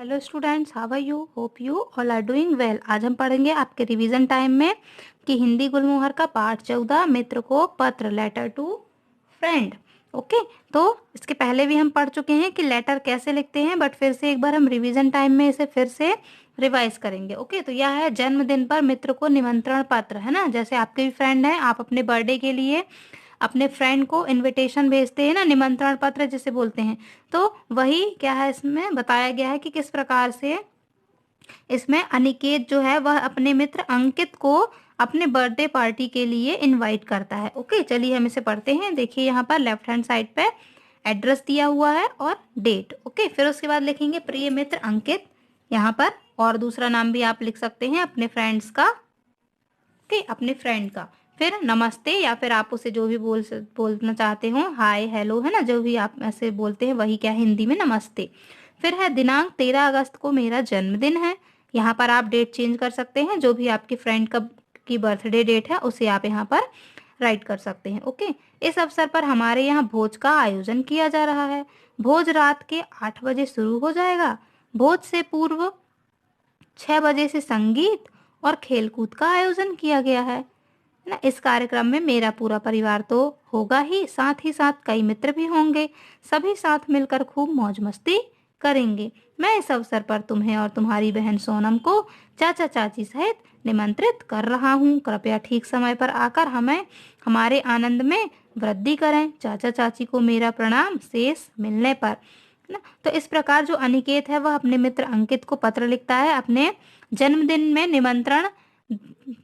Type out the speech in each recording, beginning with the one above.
Hello students, how are you? Hope you all are doing well. आज हम पढ़ेंगे आपके रिवीजन टाइम में कि हिंदी गुलमोहर का पाठ 14 मित्र को पत्र, लेटर टू फ्रेंड। ओके, तो इसके पहले भी हम पढ़ चुके हैं कि लेटर कैसे लिखते हैं, बट फिर से एक बार हम रिवीजन टाइम में इसे फिर से रिवाइज करेंगे। ओके, तो यह है जन्मदिन पर मित्र को निमंत्रण पत्र, है ना। जैसे आपके भी फ्रेंड हैं, आप अपने बर्थडे के लिए अपने फ्रेंड को इनविटेशन भेजते हैं ना, निमंत्रण पत्र जिसे बोलते हैं। तो वही क्या है, इसमें बताया गया है कि किस प्रकार से इसमें अनिकेत जो है वह अपने मित्र अंकित को अपने बर्थडे पार्टी के लिए इनवाइट करता है। ओके, चलिए हम इसे पढ़ते हैं। देखिए यहाँ पर लेफ्ट हैंड साइड पे एड्रेस दिया हुआ है और डेट। ओके, फिर उसके बाद लिखेंगे प्रिय मित्र अंकित यहाँ पर, और दूसरा नाम भी आप लिख सकते हैं अपने फ्रेंड्स का। ओके, अपने फ्रेंड का। फिर नमस्ते, या फिर आप उसे जो भी बोलना चाहते हो, हाय, हेलो, है ना, जो भी आप ऐसे बोलते हैं वही क्या है हिंदी में नमस्ते। फिर है दिनांक 13 अगस्त को मेरा जन्मदिन है। यहाँ पर आप डेट चेंज कर सकते हैं, जो भी आपके फ्रेंड का की बर्थडे डेट है उसे आप यहाँ पर राइट कर सकते हैं। ओके, इस अवसर पर हमारे यहाँ भोज का आयोजन किया जा रहा है। भोज रात के 8 बजे शुरू हो जाएगा। भोज से पूर्व 6 बजे से संगीत और खेलकूद का आयोजन किया गया है ना। इस कार्यक्रम में मेरा पूरा परिवार तो होगा ही साथ कई मित्र भी होंगे। सभी साथ मिलकर खूब मौज मस्ती करेंगे। मैं इस अवसर पर तुम्हें और तुम्हारी बहन सोनम को चाचा चाची सहित निमंत्रित कर रहा हूँ। कृपया ठीक समय पर आकर हमें हमारे आनंद में वृद्धि करें। चाचा चाची को मेरा प्रणाम शेष मिलने पर, है ना। तो इस प्रकार जो अनिकेत है वह अपने मित्र अंकित को पत्र लिखता है अपने जन्मदिन में निमंत्रण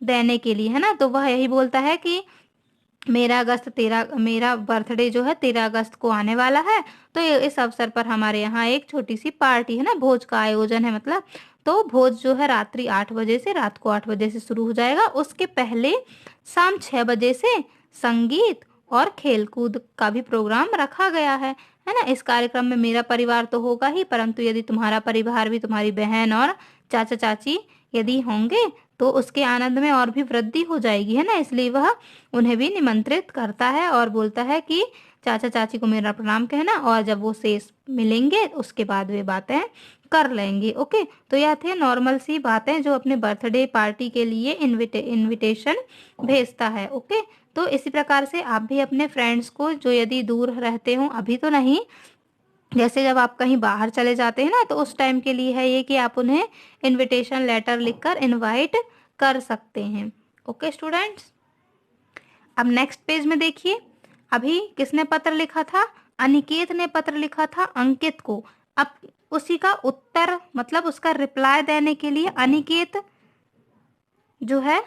देने के लिए, है ना। तो वह यही बोलता है कि मेरा बर्थडे जो है 13 अगस्त को आने वाला है। तो इस अवसर पर हमारे यहाँ एक छोटी सी पार्टी, है ना, भोज का आयोजन है मतलब। तो भोज जो है रात्रि 8 बजे से, रात को 8 बजे से शुरू हो जाएगा। उसके पहले शाम 6 बजे से संगीत और खेलकूद का भी प्रोग्राम रखा गया है ना। इस कार्यक्रम में मेरा परिवार तो होगा ही, परंतु यदि तुम्हारा परिवार भी, तुम्हारी बहन और चाचा चाची यदि होंगे तो उसके आनंद में और भी वृद्धि हो जाएगी, है ना। इसलिए वह उन्हें भी निमंत्रित करता है और बोलता है कि चाचा चाची को मेरा प्रणाम कहना, और जब वो शेष मिलेंगे उसके बाद वे बातें कर लेंगे। ओके, तो यह थे नॉर्मल सी बातें जो अपने बर्थडे पार्टी के लिए इनविटेशन भेजता है। ओके, तो इसी प्रकार से आप भी अपने फ्रेंड्स को, जो यदि दूर रहते हो, अभी तो नहीं, जैसे जब आप कहीं बाहर चले जाते हैं ना, तो उस टाइम के लिए है ये कि आप उन्हें इनविटेशन लेटर लिखकर इनवाइट कर सकते हैं। ओके स्टूडेंट्स, अब नेक्स्ट पेज में देखिए। अभी किसने पत्र लिखा था? अनिकेत ने पत्र लिखा था अंकित को। अब उसी का उत्तर मतलब उसका रिप्लाई देने के लिए अनिकेत जो है,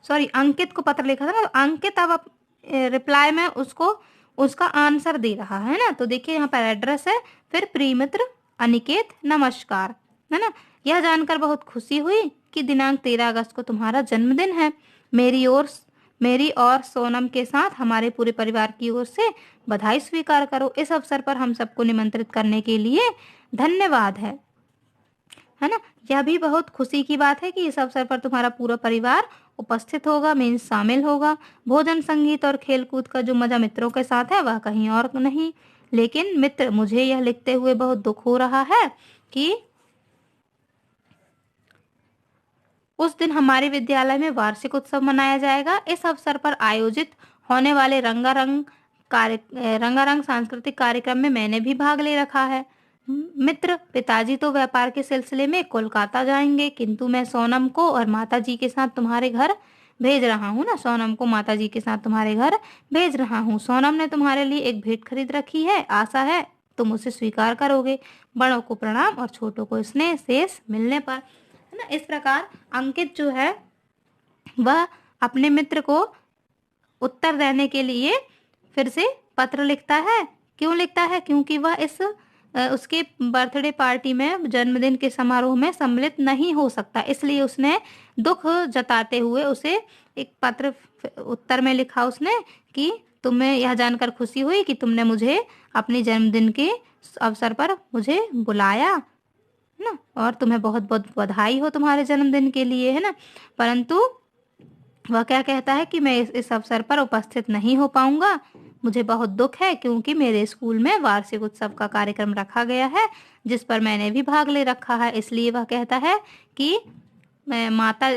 सॉरी, अंकित को पत्र लिखा था ना, तो अंकित अब रिप्लाई में उसको उसका आंसर दे रहा है ना। तो देखिए यहाँ पर एड्रेस है, फिर प्रिय मित्र अनिकेत नमस्कार, है ना। यह जानकर बहुत खुशी हुई कि दिनांक 13 अगस्त को तुम्हारा जन्मदिन है। मेरी और सोनम के साथ हमारे पूरे परिवार की ओर से बधाई स्वीकार करो। इस अवसर पर हम सबको निमंत्रित करने के लिए धन्यवाद है ना। यह भी बहुत खुशी की बात है कि इस अवसर पर तुम्हारा पूरा परिवार उपस्थित होगा, मीन्स शामिल होगा। भोजन, संगीत और खेलकूद का जो मजा मित्रों के साथ है वह कहीं और नहीं। लेकिन मित्र, मुझे यह लिखते हुए बहुत दुख हो रहा है कि उस दिन हमारे विद्यालय में वार्षिक उत्सव मनाया जाएगा। इस अवसर पर आयोजित होने वाले रंगारंग सांस्कृतिक कार्यक्रम में मैंने भी भाग ले रखा है। मित्र, पिताजी तो व्यापार के सिलसिले में कोलकाता जाएंगे, किंतु मैं सोनम को और माताजी के साथ तुम्हारे घर भेज रहा हूँ ना। सोनम को माताजी के साथ तुम्हारे घर भेज रहा हूँ। सोनम ने तुम्हारे लिए एक भेंट खरीद रखी है, आशा है तुम उसे स्वीकार करोगे। बड़ों को प्रणाम और छोटों को स्नेह, शेष मिलने पर, है ना। इस प्रकार अंकित जो है वह अपने मित्र को उत्तर देने के लिए फिर से पत्र लिखता है। क्यों लिखता है? क्योंकि वह उसके बर्थडे पार्टी में, जन्मदिन के समारोह में सम्मिलित नहीं हो सकता, इसलिए उसने दुख जताते हुए उसे एक पत्र उत्तर में लिखा उसने कि तुम्हें यह जानकर खुशी हुई कि तुमने मुझे अपने जन्मदिन के अवसर पर मुझे बुलाया, है ना, और तुम्हें बहुत बहुत बधाई हो तुम्हारे जन्मदिन के लिए, है ना। परंतु वह क्या कहता है कि मैं इस अवसर पर उपस्थित नहीं हो पाऊंगा, मुझे बहुत दुख है क्योंकि मेरे स्कूल में वार्षिक उत्सव का कार्यक्रम रखा गया है जिस पर मैंने भी भाग ले रखा है। इसलिए वह कहता है कि मैं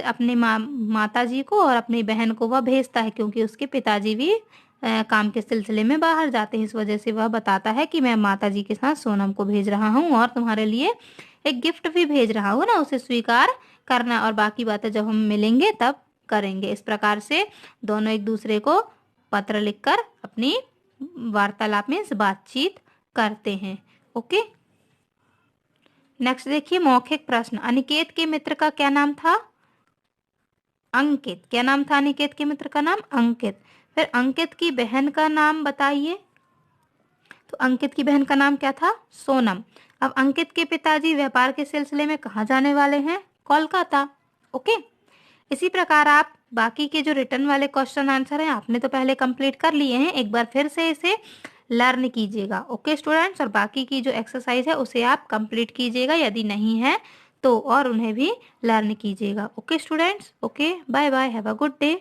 अपनी माता जी को और अपनी बहन को वह भेजता है क्योंकि उसके पिताजी भी काम के सिलसिले में बाहर जाते हैं। इस वजह से वह बताता है कि मैं माता जी के साथ सोनम को भेज रहा हूँ और तुम्हारे लिए एक गिफ्ट भी भेज रहा हूँ ना, उसे स्वीकार करना, और बाकी बातें जब हम मिलेंगे तब करेंगे। इस प्रकार से दोनों एक दूसरे को पत्र लिखकर अपनी वार्तालाप में बातचीत करते हैं। ओके, नेक्स्ट देखिए मौखिक प्रश्न। अनिकेत के मित्र का क्या नाम था? अंकित। क्या नाम था अनिकेत के मित्र का? नाम अंकित। फिर अंकित की बहन का नाम बताइए। तो अंकित की बहन का नाम क्या था? सोनम। अब अंकित के पिताजी व्यापार के सिलसिले में कहाँ जाने वाले हैं? कोलकाता। ओके, इसी प्रकार आप बाकी के जो रिटर्न वाले क्वेश्चन आंसर हैं आपने तो पहले कंप्लीट कर लिए हैं, एक बार फिर से इसे लर्न कीजिएगा। ओके स्टूडेंट्स, और बाकी की जो एक्सरसाइज है उसे आप कंप्लीट कीजिएगा यदि नहीं है तो, और उन्हें भी लर्न कीजिएगा। Okay students, okay, bye bye, have a good day.